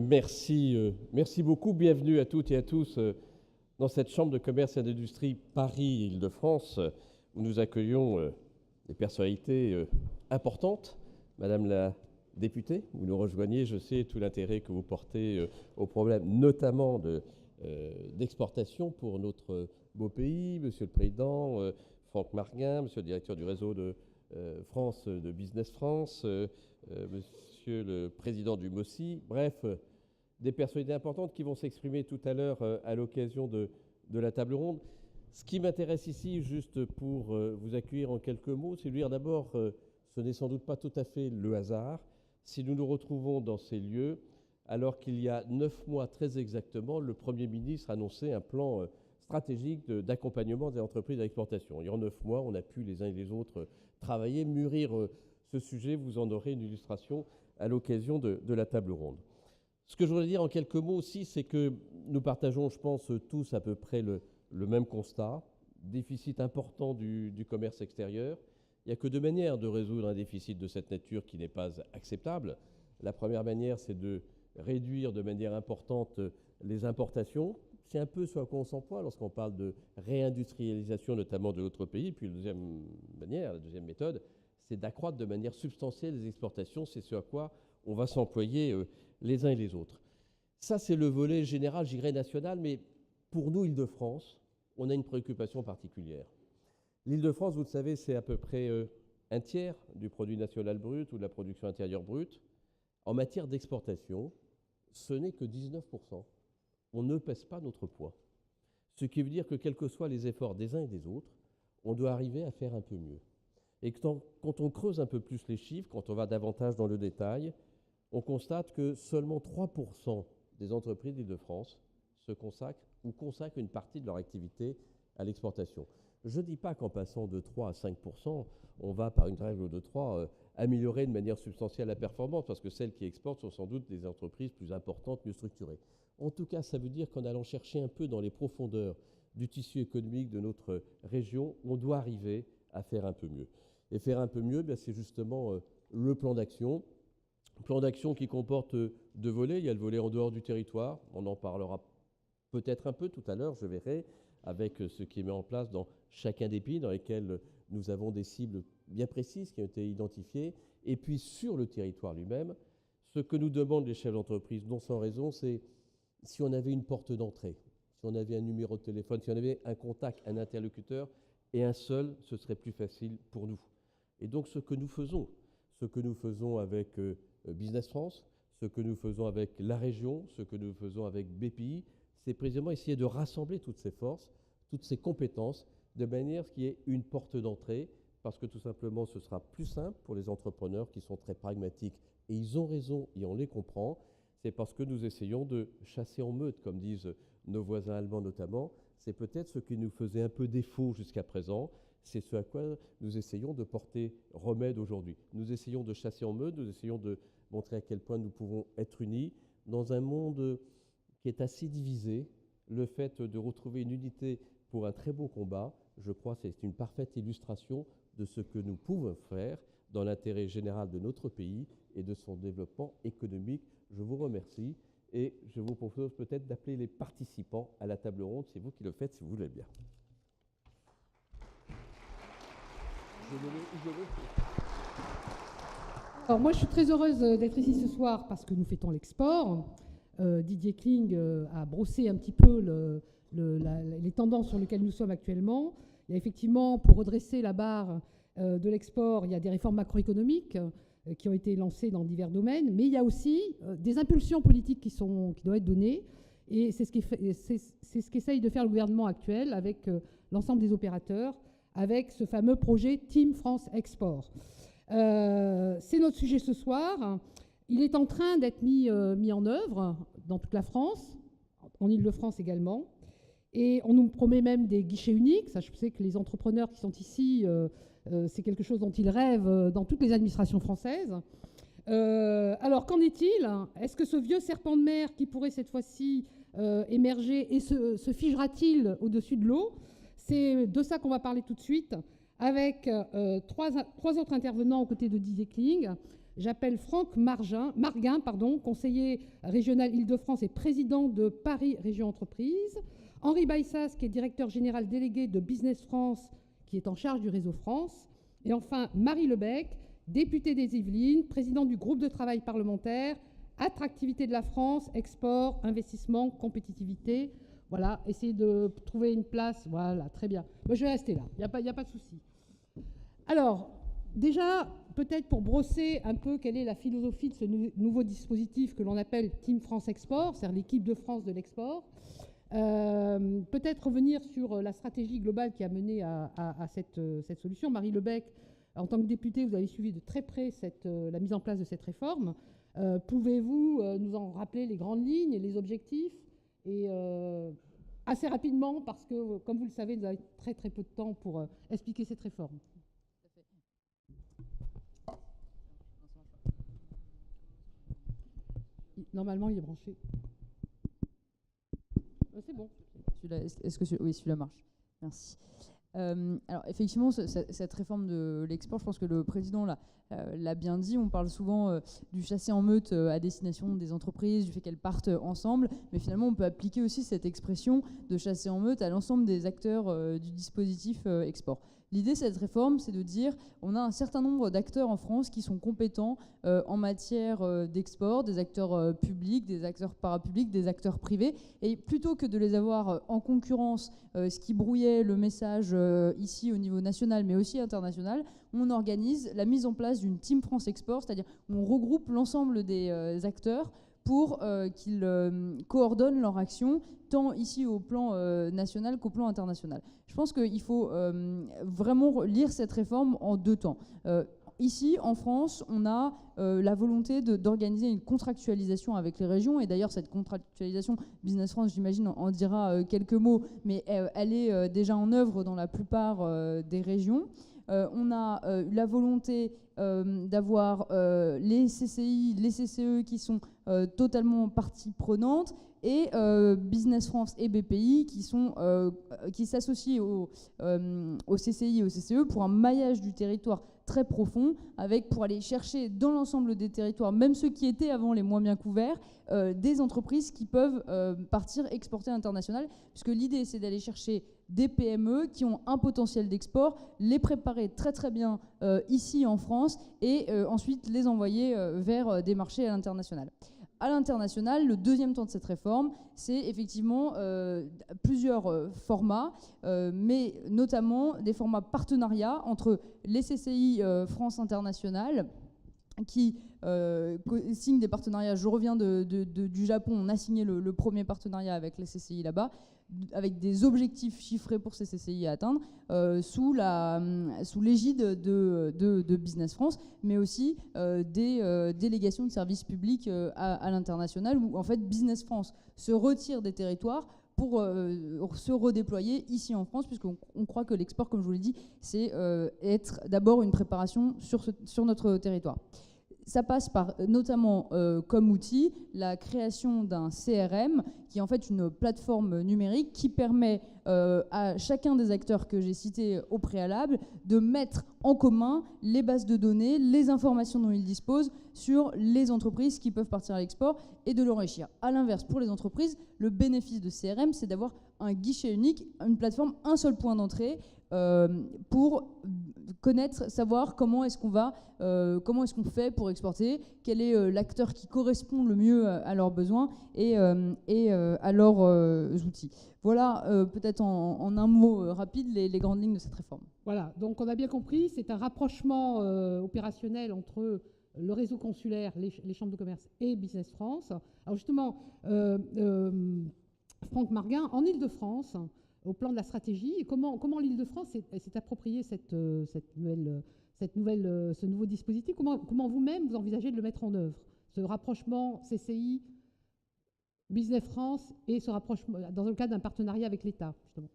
Merci beaucoup. Bienvenue à toutes et à tous dans cette Chambre de commerce et d'industrie Paris-Île-de-France où nous accueillons des personnalités importantes. Madame la députée, vous nous rejoignez, je sais tout l'intérêt que vous portez aux problèmes notamment d'exportation pour notre beau pays. Monsieur le Président, Franck Marguin, Monsieur le Directeur du réseau de France, de Business France, Monsieur le Président du MOSI, bref, des personnalités importantes qui vont s'exprimer tout à l'heure à l'occasion de la table ronde. Ce qui m'intéresse ici, juste pour vous accueillir en quelques mots, c'est de dire d'abord, ce n'est sans doute pas tout à fait le hasard si nous nous retrouvons dans ces lieux, alors qu'il y a 9 mois très exactement, le Premier ministre annonçait un plan stratégique d'accompagnement des entreprises à l'exportation. Il y a 9 mois, on a pu les uns et les autres travailler, mûrir ce sujet. Vous en aurez une illustration à l'occasion de la table ronde. Ce que je voudrais dire en quelques mots aussi, c'est que nous partageons, je pense, tous à peu près le même constat, déficit important du commerce extérieur. Il n'y a que deux manières de résoudre un déficit de cette nature qui n'est pas acceptable. La première manière, c'est de réduire de manière importante les importations. C'est un peu ce à quoi on s'emploie lorsqu'on parle de réindustrialisation, notamment de notre pays. Puis la deuxième méthode, c'est d'accroître de manière substantielle les exportations. C'est ce à quoi on va s'employer les uns et les autres. Ça, c'est le volet général, je dirais national, mais pour nous, Île-de-France, on a une préoccupation particulière. L'Île-de-France, vous le savez, c'est à peu près un tiers du produit national brut ou de la production intérieure brute. En matière d'exportation, ce n'est que 19%. On ne pèse pas notre poids. Ce qui veut dire que, quels que soient les efforts des uns et des autres, on doit arriver à faire un peu mieux. Et quand on creuse un peu plus les chiffres, quand on va davantage dans le détail, on constate que seulement 3% des entreprises d'Île-de-France se consacrent ou consacrent une partie de leur activité à l'exportation. Je ne dis pas qu'en passant de 3 à 5%, on va, par une règle de 3, améliorer de manière substantielle la performance, parce que celles qui exportent sont sans doute des entreprises plus importantes, mieux structurées. En tout cas, ça veut dire qu'en allant chercher un peu dans les profondeurs du tissu économique de notre région, on doit arriver à faire un peu mieux. Et faire un peu mieux, c'est justement le plan d'action. Plan d'action qui comporte deux volets. Il y a le volet en dehors du territoire. On en parlera peut-être un peu tout à l'heure, je verrai, avec ce qui est mis en place dans chacun des pays dans lesquels nous avons des cibles bien précises qui ont été identifiées. Et puis sur le territoire lui-même, ce que nous demandent les chefs d'entreprise, non sans raison, c'est si on avait une porte d'entrée, si on avait un numéro de téléphone, si on avait un contact, un interlocuteur, et un seul, ce serait plus facile pour nous. Et donc ce que nous faisons avec Business France, ce que nous faisons avec la région, ce que nous faisons avec BPI, c'est précisément essayer de rassembler toutes ces forces, toutes ces compétences, de manière à ce qu'il y ait une porte d'entrée, parce que tout simplement ce sera plus simple pour les entrepreneurs qui sont très pragmatiques, et ils ont raison et on les comprend. C'est parce que nous essayons de chasser en meute, comme disent nos voisins allemands notamment. C'est peut-être ce qui nous faisait un peu défaut jusqu'à présent. C'est ce à quoi nous essayons de porter remède aujourd'hui. Nous essayons de chasser en meute, nous essayons de montrer à quel point nous pouvons être unis dans un monde qui est assez divisé. Le fait de retrouver une unité pour un très beau combat, je crois que c'est une parfaite illustration de ce que nous pouvons faire dans l'intérêt général de notre pays et de son développement économique. Je vous remercie et je vous propose peut-être d'appeler les participants à la table ronde. C'est vous qui le faites, si vous voulez bien. Alors moi, je suis très heureuse d'être ici ce soir parce que nous fêtons l'export. Didier Kling a brossé un petit peu les tendances sur lesquelles nous sommes actuellement. Il y a effectivement, pour redresser la barre de l'export, il y a des réformes macroéconomiques qui ont été lancées dans divers domaines, mais il y a aussi des impulsions politiques qui doivent être données. Et c'est ce qu'essaye de faire le gouvernement actuel avec l'ensemble des opérateurs, avec ce fameux projet Team France Export. C'est notre sujet ce soir. Il est en train d'être mis en œuvre dans toute la France, en Île-de-France également. Et on nous promet même des guichets uniques. Ça, je sais que les entrepreneurs qui sont ici, c'est quelque chose dont ils rêvent dans toutes les administrations françaises. Alors, qu'en est-il ? Est-ce que ce vieux serpent de mer qui pourrait cette fois-ci émerger et se figera-t-il au-dessus de l'eau ? C'est de ça qu'on va parler tout de suite avec trois autres intervenants aux côtés de Didier Kling. J'appelle Franck Marguin, conseiller régional Île-de-France et président de Paris Région Entreprise. Henri Baissas, qui est directeur général délégué de Business France, qui est en charge du réseau France. Et enfin, Marie Lebec, députée des Yvelines, présidente du groupe de travail parlementaire, attractivité de la France, export, investissement, compétitivité. Voilà, essayez de trouver une place. Voilà, très bien. Moi, je vais rester là, il n'y a pas de souci. Alors, déjà, peut-être pour brosser un peu quelle est la philosophie de ce nouveau dispositif que l'on appelle Team France Export, c'est-à-dire l'équipe de France de l'export. Peut-être revenir sur la stratégie globale qui a mené à cette solution. Marie Lebec, en tant que députée, vous avez suivi de très près la mise en place de cette réforme. Pouvez-vous nous en rappeler les grandes lignes et les objectifs et assez rapidement, parce que, comme vous le savez, nous avons très très peu de temps pour expliquer cette réforme. Normalement, il est branché. C'est bon. Oui, celui-là marche. Merci. Alors, effectivement, cette réforme de l'export, je pense que le président l'a bien dit. On parle souvent du chasser en meute à destination des entreprises, du fait qu'elles partent ensemble. Mais finalement, on peut appliquer aussi cette expression de chasser en meute à l'ensemble des acteurs du dispositif export. L'idée de cette réforme, c'est de dire on a un certain nombre d'acteurs en France qui sont compétents en matière d'export, des acteurs publics, des acteurs parapublics, des acteurs privés. Et plutôt que de les avoir en concurrence, ce qui brouillait le message ici au niveau national, mais aussi international, on organise la mise en place d'une Team France Export, c'est-à-dire on regroupe l'ensemble des acteurs pour qu'ils coordonnent leur action, tant ici au plan national qu'au plan international. Je pense qu'il faut vraiment lire cette réforme en deux temps. Ici, en France, on a la volonté d'organiser une contractualisation avec les régions, et d'ailleurs cette contractualisation, Business France, j'imagine, en dira quelques mots, mais elle est déjà en œuvre dans la plupart des régions. On a la volonté d'avoir les CCI, les CCE qui sont totalement partie prenante, et Business France et BPI qui s'associent au CCI et au CCE pour un maillage du territoire très profond, pour aller chercher dans l'ensemble des territoires, même ceux qui étaient avant les moins bien couverts, des entreprises qui peuvent partir exporter à l'international, puisque l'idée c'est d'aller chercher des PME qui ont un potentiel d'export, les préparer très très bien ici en France et ensuite les envoyer vers des marchés à l'international. À l'international, le deuxième temps de cette réforme, c'est effectivement plusieurs formats, mais notamment des formats partenariats entre les CCI France Internationale, qui signent des partenariats. Je reviens du Japon, on a signé le premier partenariat avec les CCI là-bas, avec des objectifs chiffrés pour ces CCI à atteindre, sous l'égide de Business France, mais aussi des délégations de services publics à l'international, où en fait Business France se retire des territoires pour se redéployer ici en France, puisqu'on croit que l'export, comme je vous l'ai dit, c'est être d'abord une préparation sur notre territoire. Ça passe par notamment comme outil la création d'un CRM qui est en fait une plateforme numérique qui permet à chacun des acteurs que j'ai cités au préalable de mettre en commun les bases de données, les informations dont ils disposent sur les entreprises qui peuvent partir à l'export et de l'enrichir. À l'inverse, pour les entreprises, le bénéfice de CRM, c'est d'avoir un guichet unique, une plateforme, un seul point d'entrée pour connaître, savoir comment est-ce qu'on fait pour exporter, quel est l'acteur qui correspond le mieux à leurs besoins et à leurs outils. Voilà peut-être en un mot rapide les grandes lignes de cette réforme. Voilà, donc on a bien compris, c'est un rapprochement opérationnel entre le réseau consulaire, les chambres de commerce et Business France. Alors justement, Franck Marguin, en Île-de-France, au plan de la stratégie, comment l'Île-de-France s'est approprié ce nouveau dispositif, comment vous-même vous envisagez de le mettre en œuvre, ce rapprochement CCI, Business France et ce rapprochement dans le cadre d'un partenariat avec l'État, justement.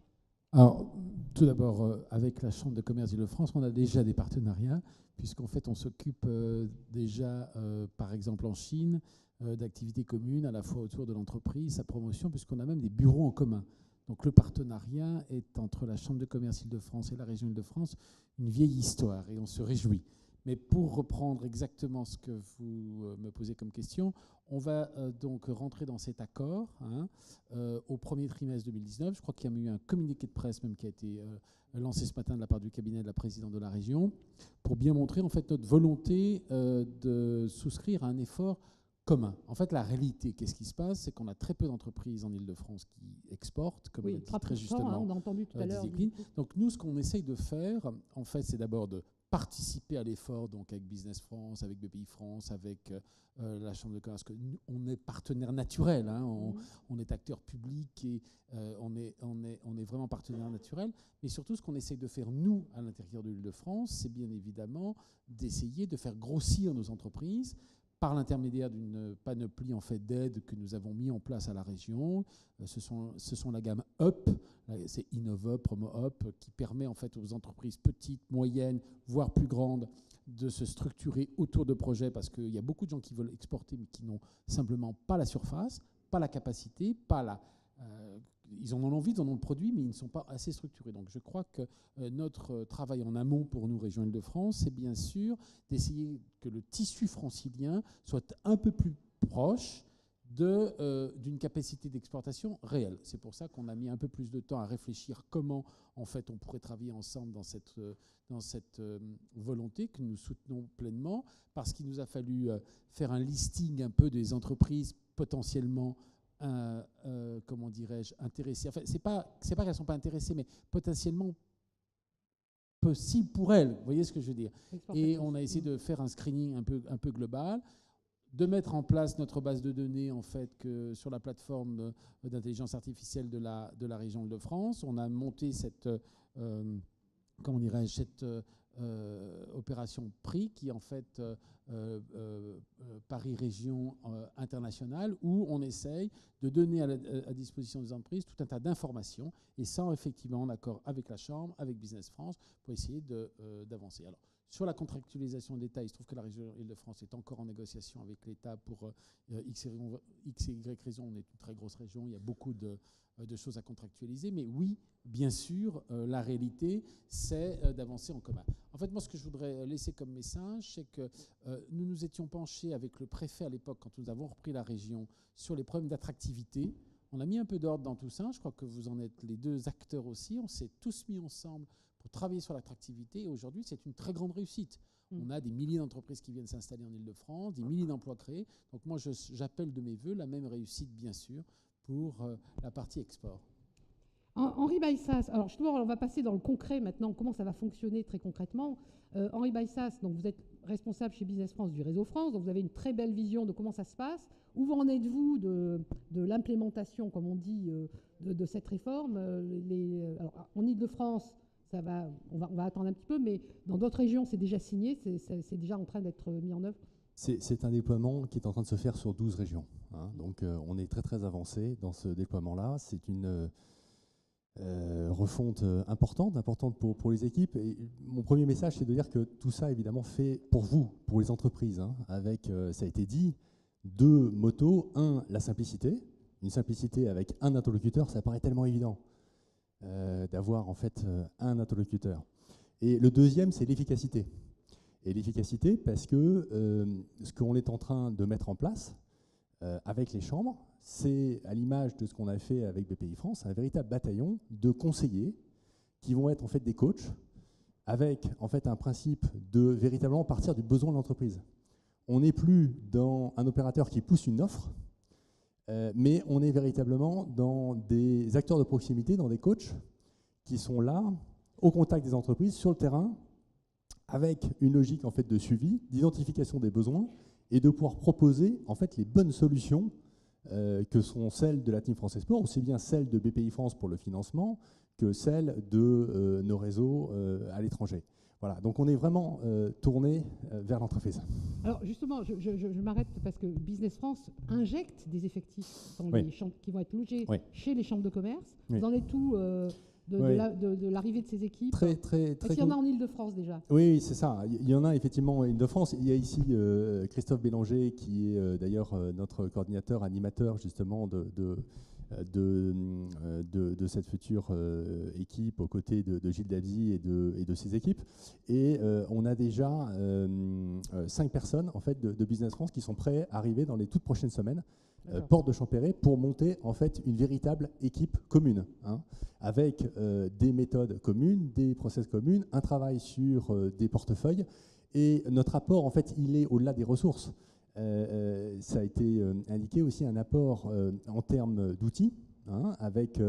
Alors, tout d'abord, avec la Chambre de commerce d'Île-de-France, on a déjà des partenariats, puisqu'en fait, on s'occupe déjà, par exemple en Chine, d'activités communes à la fois autour de l'entreprise, sa promotion, puisqu'on a même des bureaux en commun. Donc le partenariat est entre la Chambre de commerce Île-de-France et la région Île-de-France une vieille histoire, et on se réjouit. Mais pour reprendre exactement ce que vous me posez comme question, on va donc rentrer dans cet accord au premier trimestre 2019. Je crois qu'il y a eu un communiqué de presse même qui a été lancé ce matin de la part du cabinet de la présidente de la région pour bien montrer en fait notre volonté de souscrire à un effort commun. En fait, la réalité, qu'est-ce qui se passe? C'est qu'on a très peu d'entreprises en Île-de-France qui exportent, comme Oui, l'a dit très 3%, justement on a entendu tout à l'heure. Didier Clean. Donc nous, ce qu'on essaye de faire, en fait, c'est d'abord de participer à l'effort, donc avec Business France, avec BPI France, avec la Chambre de commerce, que nous, on est partenaire naturel, on est acteur public et on est vraiment partenaire naturel. Mais surtout, ce qu'on essaye de faire, nous, à l'intérieur de l'Île-de-France, c'est bien évidemment d'essayer de faire grossir nos entreprises par l'intermédiaire d'une panoplie en fait d'aides que nous avons mis en place à la région. Ce sont la gamme UP, c'est InnovUp, PromoUp, qui permet en fait aux entreprises petites, moyennes, voire plus grandes, de se structurer autour de projets, parce qu'il y a beaucoup de gens qui veulent exporter mais qui n'ont simplement pas la surface, pas la capacité, ils en ont l'envie, ils en ont le produit, mais ils ne sont pas assez structurés. Donc je crois que notre travail en amont pour nous, Région Île-de-France, c'est bien sûr d'essayer que le tissu francilien soit un peu plus proche d'une capacité d'exportation réelle. C'est pour ça qu'on a mis un peu plus de temps à réfléchir comment en fait on pourrait travailler ensemble dans cette volonté que nous soutenons pleinement, parce qu'il nous a fallu faire un listing un peu des entreprises potentiellement comment dirais-je, intéressées. Enfin, c'est pas qu'elles ne sont pas intéressées, mais potentiellement possible pour elles. Vous voyez ce que je veux dire? Et on a essayé de faire un screening un peu global, de mettre en place notre base de données en fait sur la plateforme d'intelligence artificielle de la région Île-de-France. On a monté cette opération PRI qui est en fait Paris Région Internationale, où on essaye de donner à disposition des entreprises tout un tas d'informations, et ça effectivement en accord avec la Chambre, avec Business France, pour essayer d'avancer. Alors, sur la contractualisation d'État, il se trouve que la région Île-de-France est encore en négociation avec l'État pour X et Y raison. On est une très grosse région, il y a beaucoup de choses à contractualiser. Mais oui, bien sûr, la réalité, c'est d'avancer en commun. En fait, moi, ce que je voudrais laisser comme message, c'est que nous nous étions penchés avec le préfet à l'époque, quand nous avons repris la région, sur les problèmes d'attractivité. On a mis un peu d'ordre dans tout ça. Je crois que vous en êtes les deux acteurs aussi. On s'est tous mis ensemble pour travailler sur l'attractivité. Et aujourd'hui, c'est une très grande réussite. On a des milliers d'entreprises qui viennent s'installer en Île-de-France, des milliers d'emplois créés. Donc moi, j'appelle de mes voeux la même réussite, bien sûr, pour la partie export. Henri Baïssas, alors justement, on va passer dans le concret maintenant, comment ça va fonctionner très concrètement. Henri Baïssas, donc vous êtes responsable chez Business France du réseau France, donc vous avez une très belle vision de comment ça se passe. Où en êtes-vous de l'implémentation, comme on dit, de cette réforme? Alors, en Île-de-France, on va attendre un petit peu, mais dans d'autres régions, c'est déjà signé, c'est déjà en train d'être mis en œuvre. C'est un déploiement qui est en train de se faire sur 12 régions. Donc on est très très avancé dans ce déploiement-là. C'est une refonte importante pour les équipes. Et mon premier message, c'est de dire que tout ça, évidemment, fait pour vous, pour les entreprises, avec, ça a été dit, 2 motos. 1, la simplicité. Une simplicité avec un interlocuteur, ça paraît tellement évident d'avoir en fait un interlocuteur. Et le deuxième, c'est l'efficacité. Et l'efficacité parce que ce qu'on est en train de mettre en place avec les chambres, c'est à l'image de ce qu'on a fait avec BPI France, un véritable bataillon de conseillers qui vont être en fait des coachs avec en fait un principe de véritablement partir du besoin de l'entreprise. On n'est plus dans un opérateur qui pousse une offre, mais on est véritablement dans des acteurs de proximité, dans des coachs qui sont là, au contact des entreprises, sur le terrain, avec une logique en fait de suivi, d'identification des besoins et de pouvoir proposer en fait les bonnes solutions que sont celles de la Team France Export, aussi bien celles de BPI France pour le financement que celles de nos réseaux à l'étranger. Voilà, donc on est vraiment tourné vers l'entreprise. Alors justement, je m'arrête parce que Business France injecte des effectifs dans les chambres qui vont être logés chez les chambres de commerce. Vous en êtes où de l'arrivée de ces équipes? Est-ce qu'il y en a en Île-de-France déjà? Oui, c'est ça. Il y en a effectivement en Île-de-France. Il y a ici Christophe Bélanger qui est d'ailleurs notre coordinateur, animateur justement de cette future équipe aux côtés de Gilles Dabzi et de ses équipes. Et on a déjà 5 personnes en fait, de Business France qui sont prêts à arriver dans les toutes prochaines semaines, porte de Champéret, pour monter en fait une véritable équipe commune, hein, avec des méthodes communes, des process communes, un travail sur des portefeuilles. Et notre apport, en fait, il est au-delà des ressources. Ça a été indiqué aussi un apport en termes d'outils, hein, avec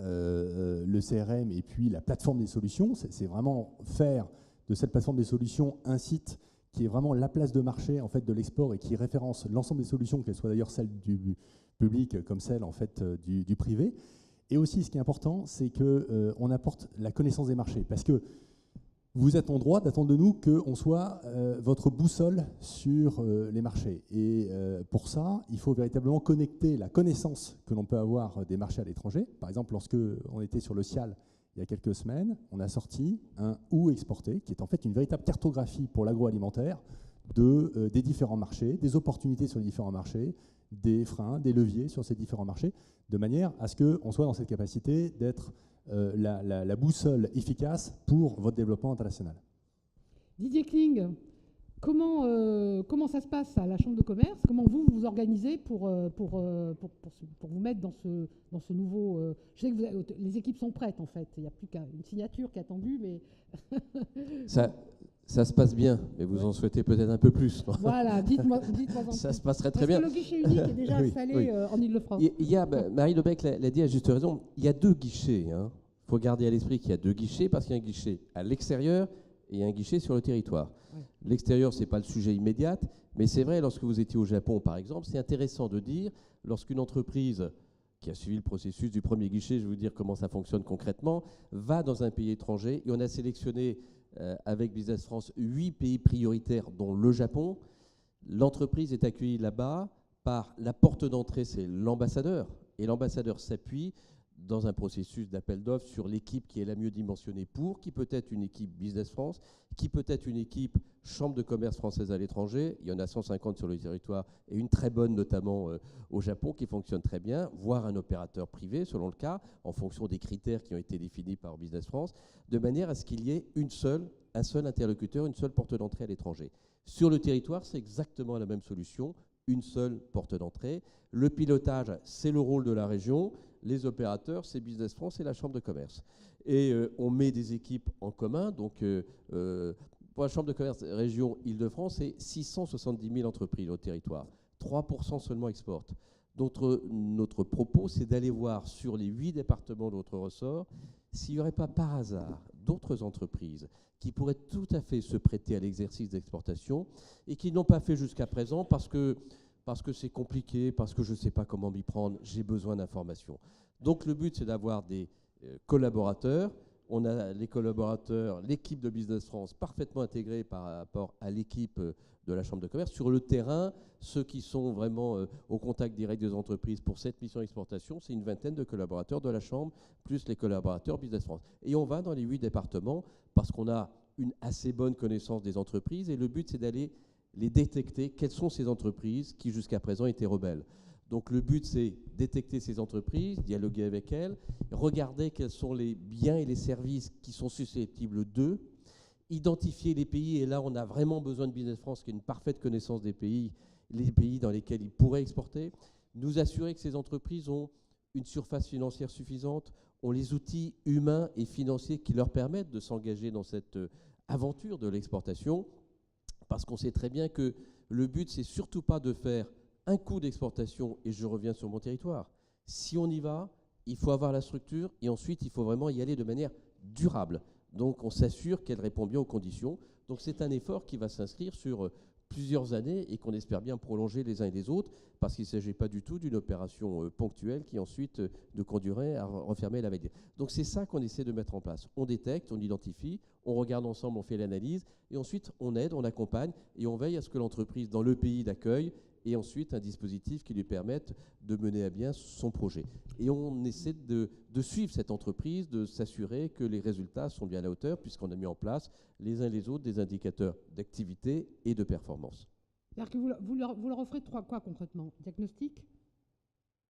le CRM et puis la plateforme des solutions. C'est vraiment faire de cette plateforme des solutions un site qui est vraiment la place de marché en fait, de l'export et qui référence l'ensemble des solutions, qu'elles soient d'ailleurs celles du public comme celles en fait, du privé. Et aussi, ce qui est important, c'est qu'on apporte la connaissance des marchés. Parce que vous êtes en droit d'attendre de nous qu'on soit votre boussole sur les marchés. Et pour ça, il faut véritablement connecter la connaissance que l'on peut avoir des marchés à l'étranger. Par exemple, lorsque on était sur le CIAL il y a quelques semaines, on a sorti un Où exporter, qui est en fait une véritable cartographie pour l'agroalimentaire des différents marchés, des opportunités sur les différents marchés, des freins, des leviers sur ces différents marchés, de manière à ce qu'on soit dans cette capacité d'être la boussole efficace pour votre développement international. Didier Kling, comment ça se passe à la Chambre de commerce? Comment vous vous organisez pour vous mettre dans ce nouveau... je sais que les équipes sont prêtes, en fait. Il n'y a plus qu'une signature qui est attendue, mais... Ça se passe bien, mais vous en souhaitez peut-être un peu plus. Non? Voilà, dites-moi en Ça plus. se passerait très bien. Parce que le guichet unique est déjà Oui, installé oui. en Ile-de-France. Il y a, Marie Lebec l'a dit à juste raison, il y a 2 guichets. Il faut garder à l'esprit qu'il y a 2 guichets, parce qu'il y a un guichet à l'extérieur et un guichet sur le territoire. Ouais. L'extérieur, ce n'est pas le sujet immédiat, mais c'est vrai, lorsque vous étiez au Japon, par exemple, c'est intéressant de dire, lorsqu'une entreprise qui a suivi le processus du premier guichet, je vais vous dire comment ça fonctionne concrètement, va dans un pays étranger, et on a sélectionné avec Business France 8 pays prioritaires, dont le Japon. L'entreprise est accueillie là-bas par la porte d'entrée, c'est l'ambassadeur, et l'ambassadeur s'appuie dans un processus d'appel d'offres sur l'équipe qui est la mieux dimensionnée pour, qui peut être une équipe Business France, qui peut être une équipe Chambre de commerce française à l'étranger. Il y en a 150 sur le territoire et une très bonne notamment au Japon qui fonctionne très bien, voire un opérateur privé selon le cas, en fonction des critères qui ont été définis par Business France, de manière à ce qu'il y ait un seul interlocuteur, une seule porte d'entrée à l'étranger. Sur le territoire, c'est exactement la même solution, une seule porte d'entrée. Le pilotage, c'est le rôle de la région. Les opérateurs, c'est Business France et la Chambre de commerce. Et on met des équipes en commun. Donc, pour la Chambre de commerce région Île-de-France, c'est 670 000 entreprises au territoire. 3% seulement exportent. Notre propos, c'est d'aller voir sur les 8 départements de notre ressort s'il n'y aurait pas par hasard d'autres entreprises qui pourraient tout à fait se prêter à l'exercice d'exportation et qui n'ont pas fait jusqu'à présent parce que c'est compliqué, parce que je ne sais pas comment m'y prendre, j'ai besoin d'informations. Donc le but, c'est d'avoir des collaborateurs. On a les collaborateurs, l'équipe de Business France parfaitement intégrée par rapport à l'équipe de la Chambre de commerce. Sur le terrain, ceux qui sont vraiment au contact direct des entreprises pour cette mission exportation, c'est une vingtaine de collaborateurs de la Chambre, plus les collaborateurs Business France. Et on va dans les 8 départements parce qu'on a une assez bonne connaissance des entreprises et le but, c'est d'aller les détecter, quelles sont ces entreprises qui jusqu'à présent étaient rebelles. Donc le but, c'est détecter ces entreprises, dialoguer avec elles, regarder quels sont les biens et les services qui sont susceptibles d'eux, identifier les pays, et là on a vraiment besoin de Business France qui a une parfaite connaissance des pays, les pays dans lesquels ils pourraient exporter, nous assurer que ces entreprises ont une surface financière suffisante, ont les outils humains et financiers qui leur permettent de s'engager dans cette aventure de l'exportation, parce qu'on sait très bien que le but, c'est surtout pas de faire un coup d'exportation et je reviens sur mon territoire. Si on y va, il faut avoir la structure et ensuite, il faut vraiment y aller de manière durable. Donc, on s'assure qu'elle répond bien aux conditions. Donc, c'est un effort qui va s'inscrire sur plusieurs années et qu'on espère bien prolonger les uns et les autres parce qu'il ne s'agit pas du tout d'une opération ponctuelle qui ensuite nous conduirait à refermer la veille. Donc, c'est ça qu'on essaie de mettre en place. On détecte, on identifie, on regarde ensemble, on fait l'analyse et ensuite, on aide, on accompagne et on veille à ce que l'entreprise dans le pays d'accueil et ensuite un dispositif qui lui permette de mener à bien son projet. Et on essaie de suivre cette entreprise, de s'assurer que les résultats sont bien à la hauteur, puisqu'on a mis en place les uns et les autres des indicateurs d'activité et de performance. C'est-à-dire que vous leur offrez quoi concrètement? Diagnostic?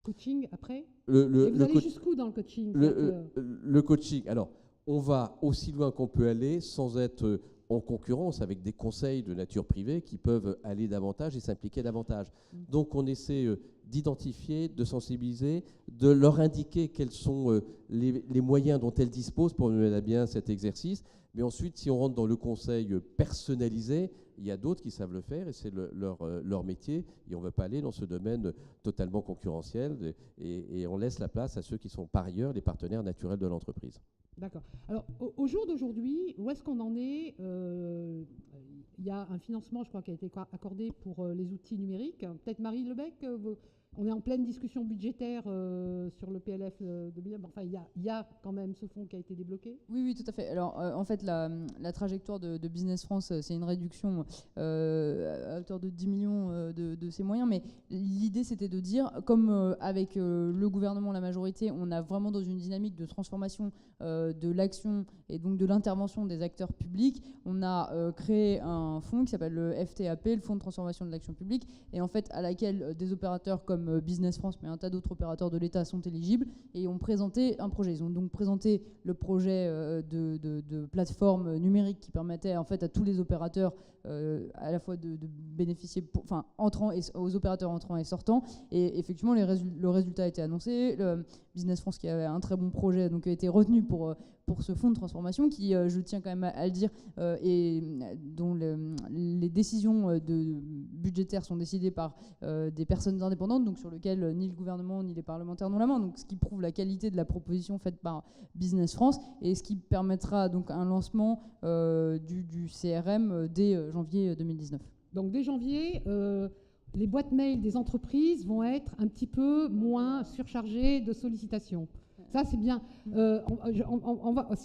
Coaching après. Le Et vous allez co- jusqu'où dans le coaching? le coaching, alors, on va aussi loin qu'on peut aller sans être en concurrence avec des conseils de nature privée qui peuvent aller davantage et s'impliquer davantage. Donc on essaie d'identifier, de sensibiliser, de leur indiquer quels sont les moyens dont elles disposent pour mener à bien cet exercice. Mais ensuite, si on rentre dans le conseil personnalisé, il y a d'autres qui savent le faire et c'est leur métier. Et on ne veut pas aller dans ce domaine totalement concurrentiel et on laisse la place à ceux qui sont par ailleurs les partenaires naturels de l'entreprise. D'accord. Alors, au jour d'aujourd'hui, où est-ce qu'on en est? Il y a un financement, je crois, qui a été accordé pour les outils numériques. Peut-être Marie Lebec, on est en pleine discussion budgétaire sur le PLF 2000. Enfin, il y a quand même ce fonds qui a été débloqué. Oui, oui, tout à fait. Alors, en fait, la trajectoire de Business France, c'est une réduction à hauteur de 10 millions de ses moyens. Mais l'idée, c'était de dire, comme avec le gouvernement, la majorité, on a vraiment dans une dynamique de transformation de l'action et donc de l'intervention des acteurs publics, on a créé un fonds qui s'appelle le FTAP, le Fonds de transformation de l'action publique, et en fait, à laquelle des opérateurs comme Business France, mais un tas d'autres opérateurs de l'État sont éligibles et ont présenté un projet. Ils ont donc présenté le projet de plateforme numérique qui permettait en fait à tous les opérateurs à la fois de bénéficier, aux opérateurs entrants et sortants. Et effectivement, le résultat a été annoncé. Le Business France, qui avait un très bon projet, donc a été retenu pour ce fonds de transformation qui, je tiens quand même à le dire, et dont les décisions budgétaires sont décidées par des personnes indépendantes, donc sur lequel ni le gouvernement ni les parlementaires n'ont la main, donc ce qui prouve la qualité de la proposition faite par Business France et ce qui permettra donc un lancement du CRM dès janvier 2019. Donc, dès janvier, les boîtes mail des entreprises vont être un petit peu moins surchargées de sollicitations. Ça, c'est bien. Si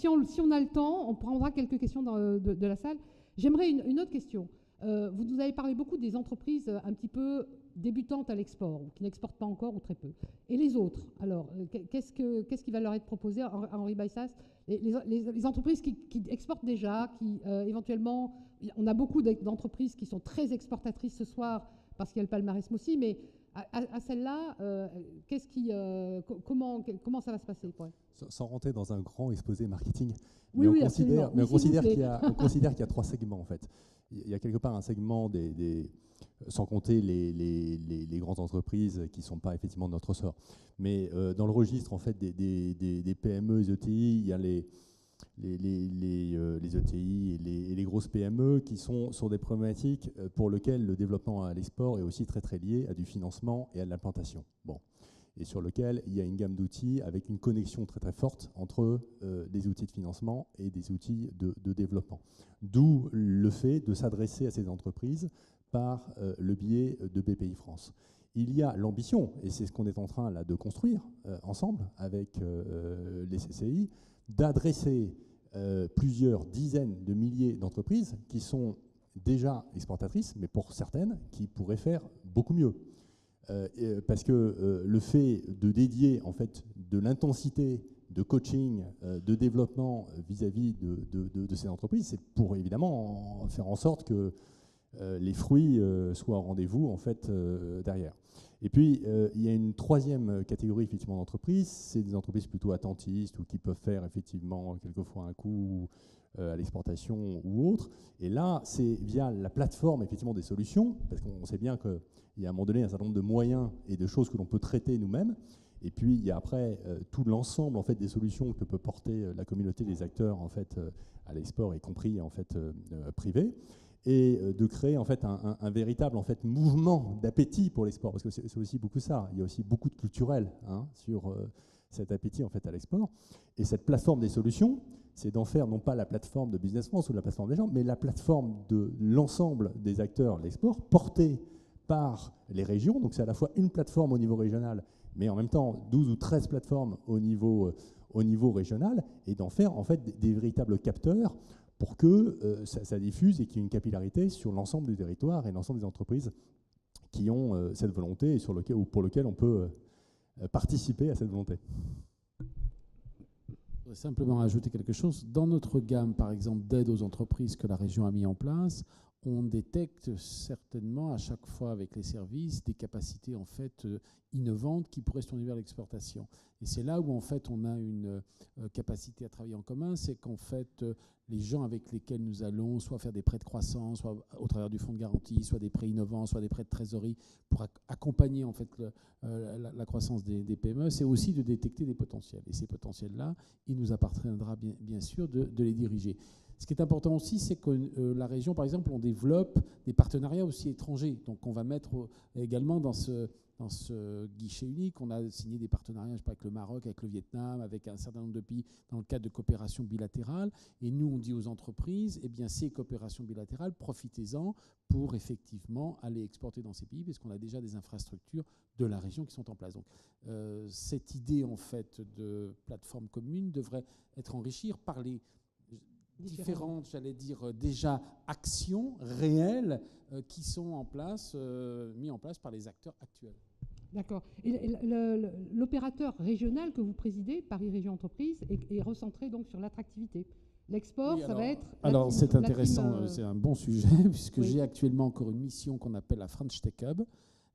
on a le temps, on prendra quelques questions de la salle. J'aimerais une autre question. Vous nous avez parlé beaucoup des entreprises un petit peu débutantes à l'export, qui n'exportent pas encore ou très peu. Et les autres, alors, qu'est-ce qui va leur être proposé, Henri Baissas? Les entreprises qui exportent déjà, qui éventuellement, on a beaucoup d'entreprises qui sont très exportatrices ce soir parce qu'il y a le palmarès aussi, mais à celle-là, comment ça va se passer quoi? Sans rentrer dans un grand exposé marketing, Oui, on considère qu'il y a 3 segments en fait. Il y a quelque part un segment sans compter les grandes entreprises qui ne sont pas effectivement de notre sort. Mais dans le registre en fait des PME, les ETI, il y a les ETI et les grosses PME qui sont sur des problématiques pour lesquelles le développement à l'export est aussi très très lié à du financement et à de l'implantation. Bon. Et sur lequel il y a une gamme d'outils avec une connexion très très forte entre des outils de financement et des outils de développement. D'où le fait de s'adresser à ces entreprises par le biais de BPI France. Il y a l'ambition, et c'est ce qu'on est en train là, de construire ensemble avec les CCI, d'adresser plusieurs dizaines de milliers d'entreprises qui sont déjà exportatrices, mais pour certaines qui pourraient faire beaucoup mieux. Parce que le fait de dédier en fait de l'intensité de coaching, de développement vis-à-vis de ces entreprises, c'est pour évidemment faire en sorte que les fruits soient au rendez-vous en fait derrière. Et puis il y a une troisième catégorie effectivement d'entreprises, c'est des entreprises plutôt attentistes ou qui peuvent faire effectivement quelquefois un coup à l'exportation ou autre. Et là, c'est via la plateforme effectivement des solutions, parce qu'on sait bien qu'il y a à un moment donné un certain nombre de moyens et de choses que l'on peut traiter nous-mêmes. Et puis il y a après tout l'ensemble en fait des solutions que peut porter la communauté des acteurs en fait à l'export, y compris en fait privés, et de créer en fait un véritable en fait mouvement d'appétit pour l'export, parce que c'est aussi beaucoup ça. Il y a aussi beaucoup de culturel sur cet appétit en fait à l'export. Et cette plateforme des solutions, c'est d'en faire non pas la plateforme de Business France ou la plateforme des gens, mais la plateforme de l'ensemble des acteurs de l'export portée par les régions. Donc c'est à la fois une plateforme au niveau régional, mais en même temps 12 ou 13 plateformes au niveau régional, et d'en faire en fait des véritables capteurs pour que ça diffuse et qu'il y ait une capillarité sur l'ensemble des territoires et l'ensemble des entreprises qui ont cette volonté et pour lequel on peut participer à cette volonté. Je voudrais simplement ajouter quelque chose. Dans notre gamme, par exemple, d'aide aux entreprises que la région a mis en place, on détecte certainement à chaque fois avec les services des capacités en fait innovantes qui pourraient se tourner vers l'exportation. Et c'est là où en fait on a une capacité à travailler en commun, c'est qu'en fait les gens avec lesquels nous allons soit faire des prêts de croissance, soit au travers du fonds de garantie, soit des prêts innovants, soit des prêts de trésorerie pour accompagner en fait la croissance des PME, c'est aussi de détecter des potentiels. Et ces potentiels-là, il nous appartiendra bien sûr de les diriger. Ce qui est important aussi, c'est que la région, par exemple, on développe des partenariats aussi étrangers. Donc on va mettre également dans ce guichet unique, on a signé des partenariats, je sais pas, avec le Maroc, avec le Vietnam, avec un certain nombre de pays dans le cadre de coopération bilatérale. Et nous, on dit aux entreprises, eh bien, ces coopérations bilatérales, profitez-en pour effectivement aller exporter dans ces pays, parce qu'on a déjà des infrastructures de la région qui sont en place. Donc cette idée, en fait, de plateforme commune devrait être enrichie par les différentes, j'allais dire, déjà actions réelles qui sont en place, mises en place par les acteurs actuels. D'accord. Et l'opérateur régional que vous présidez, Paris Région Entreprise, est recentré donc sur l'attractivité. L'export, oui, ça va être... Alors c'est intéressant, c'est un bon sujet, puisque oui, j'ai actuellement encore une mission qu'on appelle la French Tech Hub.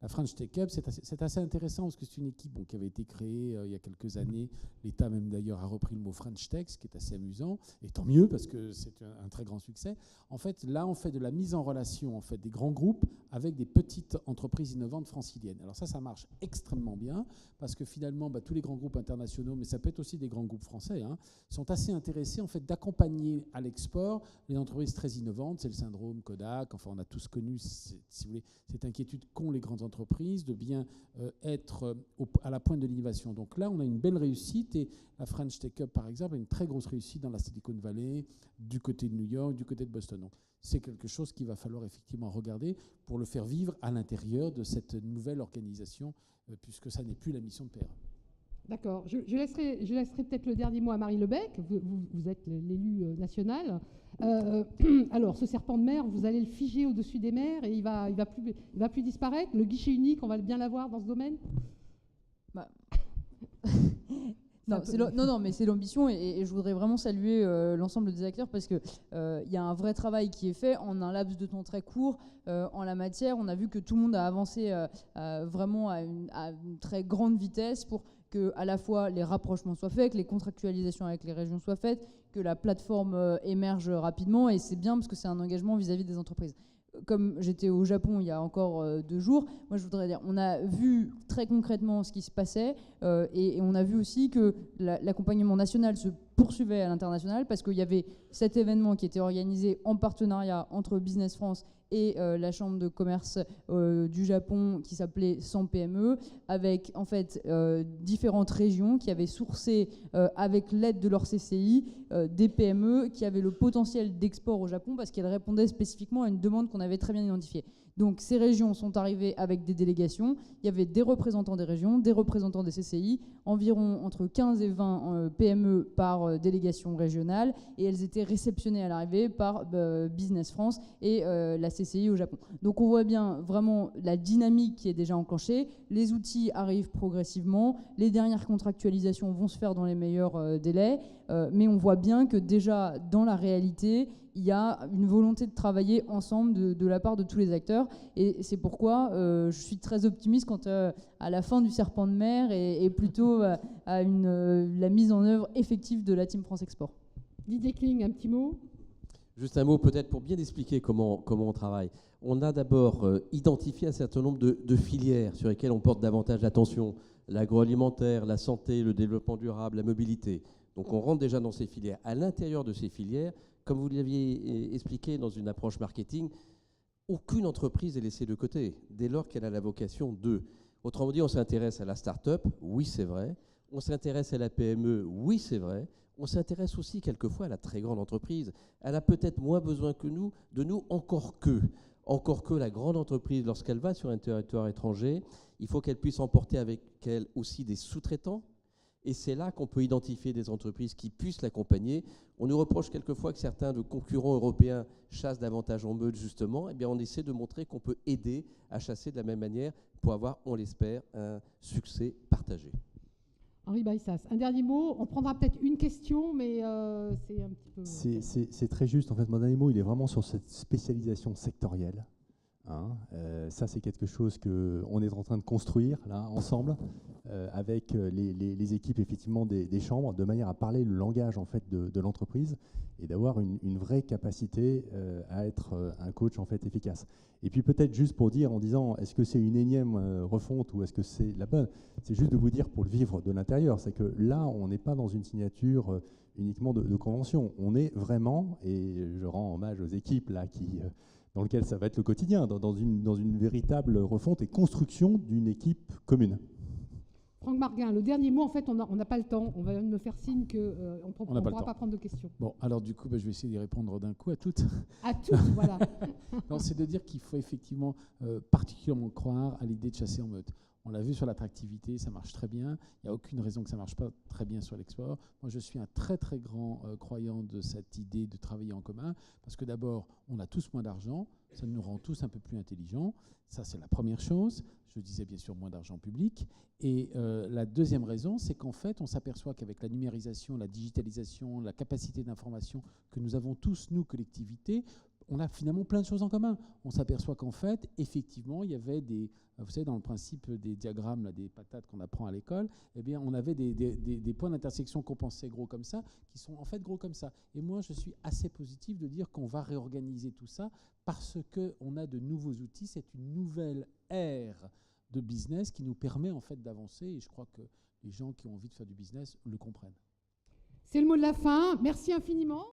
La French Tech Hub, c'est assez intéressant parce que c'est une équipe qui avait été créée il y a quelques années. L'État même d'ailleurs a repris le mot French Tech, ce qui est assez amusant, et tant mieux parce que c'est un très grand succès. En fait, là, on fait de la mise en relation en fait, des grands groupes avec des petites entreprises innovantes franciliennes. Alors ça marche extrêmement bien parce que finalement, tous les grands groupes internationaux, mais ça peut être aussi des grands groupes français, sont assez intéressés en fait d'accompagner à l'export les entreprises très innovantes. C'est le syndrome Kodak. Enfin, on a tous connu, si vous voulez, cette inquiétude qu'ont les grandes entreprises de bien être à la pointe de l'innovation. Donc là, on a une belle réussite et la French Tech Hub, par exemple, a une très grosse réussite dans la Silicon Valley, du côté de New York, du côté de Boston. Donc c'est quelque chose qu'il va falloir effectivement regarder pour le faire vivre à l'intérieur de cette nouvelle organisation, puisque ça n'est plus la mission de PR. D'accord. Je laisserai peut-être le dernier mot à Marie Lebec. Vous êtes l'élu national. Alors, ce serpent de mer, vous allez le figer au-dessus des mers et il va plus disparaître. Le guichet unique, on va bien l'avoir dans ce domaine. Non, mais c'est l'ambition et je voudrais vraiment saluer l'ensemble des acteurs parce que y a un vrai travail qui est fait en un laps de temps très court en la matière. On a vu que tout le monde a avancé vraiment à une très grande vitesse pour que à la fois les rapprochements soient faits, que les contractualisations avec les régions soient faites, que la plateforme émerge rapidement et c'est bien parce que c'est un engagement vis-à-vis des entreprises. Comme j'étais au Japon il y a encore 2 jours, moi je voudrais dire, on a vu très concrètement ce qui se passait et on a vu aussi que l'accompagnement national se poursuivait à l'international parce qu'il y avait cet événement qui était organisé en partenariat entre Business France et la chambre de commerce du Japon qui s'appelait 100 PME avec en fait différentes régions qui avaient sourcé avec l'aide de leur CCI des PME qui avaient le potentiel d'export au Japon parce qu'elles répondaient spécifiquement à une demande qu'on avait très bien identifiée. Donc ces régions sont arrivées avec des délégations, il y avait des représentants des régions, des représentants des CCI, environ entre 15 et 20 PME par délégation régionale et elles étaient réceptionnées à l'arrivée par Business France et la CCI au Japon. Donc on voit bien vraiment la dynamique qui est déjà enclenchée, les outils arrivent progressivement, les dernières contractualisations vont se faire dans les meilleurs délais, mais on voit bien que déjà dans la réalité, il y a une volonté de travailler ensemble de la part de tous les acteurs. Et c'est pourquoi je suis très optimiste quant à la fin du serpent de mer et plutôt à la mise en œuvre effective de la Team France Export. Didier Kling, un petit mot ? Juste un mot peut-être pour bien expliquer comment on travaille. On a d'abord identifié un certain nombre de filières sur lesquelles on porte davantage d'attention. L'agroalimentaire, la santé, le développement durable, la mobilité. Donc on rentre déjà dans ces filières. À l'intérieur de ces filières, comme vous l'aviez expliqué dans une approche marketing, aucune entreprise est laissée de côté, dès lors qu'elle a la vocation de. Autrement dit, on s'intéresse à la start-up, oui c'est vrai. On s'intéresse à la PME, oui c'est vrai. On s'intéresse aussi quelquefois à la très grande entreprise. Elle a peut-être moins besoin que nous, de nous, encore que la grande entreprise, lorsqu'elle va sur un territoire étranger, il faut qu'elle puisse emporter avec elle aussi des sous-traitants. Et c'est là qu'on peut identifier des entreprises qui puissent l'accompagner. On nous reproche quelquefois que certains de concurrents européens chassent davantage en meute, justement. Eh bien, on essaie de montrer qu'on peut aider à chasser de la même manière pour avoir, on l'espère, un succès partagé. Henri Baïssas, un dernier mot. On prendra peut-être une question, mais c'est un petit peu... C'est très juste. En fait, mon dernier mot, il est vraiment sur cette spécialisation sectorielle. Hein. Ça, c'est quelque chose qu'on est en train de construire là, ensemble, avec les équipes effectivement des chambres, de manière à parler le langage en fait, de l'entreprise et d'avoir une vraie capacité à être un coach en fait, efficace. Et puis peut-être juste pour dire, en disant, est-ce que c'est une énième refonte ou est-ce que c'est la bonne, c'est juste de vous dire pour le vivre de l'intérieur, c'est que là, on n'est pas dans une signature uniquement de convention. On est vraiment, et je rends hommage aux équipes là dans lequel ça va être le quotidien, dans une véritable refonte et construction d'une équipe commune. Franck Marguin, le dernier mot, en fait, on n'a pas le temps. On va me faire signe qu'on ne pourra pas prendre de questions. Bon, alors du coup, je vais essayer d'y répondre d'un coup à toutes. À toutes, voilà. Non, c'est de dire qu'il faut effectivement particulièrement croire à l'idée de chasser en meute. On l'a vu sur l'attractivité, ça marche très bien. Il n'y a aucune raison que ça ne marche pas très bien sur l'export. Moi, je suis un très, très grand croyant de cette idée de travailler en commun, parce que d'abord, on a tous moins d'argent, ça nous rend tous un peu plus intelligents. Ça, c'est la première chose. Je disais bien sûr moins d'argent public. Et la deuxième raison, c'est qu'en fait, on s'aperçoit qu'avec la numérisation, la digitalisation, la capacité d'information que nous avons tous, nous, collectivités, on a finalement plein de choses en commun. On s'aperçoit qu'en fait, effectivement, il y avait vous savez, dans le principe des diagrammes, là, des patates qu'on apprend à l'école, eh bien, on avait des points d'intersection qu'on pensait gros comme ça, qui sont en fait gros comme ça. Et moi, je suis assez positif de dire qu'on va réorganiser tout ça parce qu'on a de nouveaux outils. C'est une nouvelle ère de business qui nous permet en fait d'avancer. Et je crois que les gens qui ont envie de faire du business le comprennent. C'est le mot de la fin. Merci infiniment.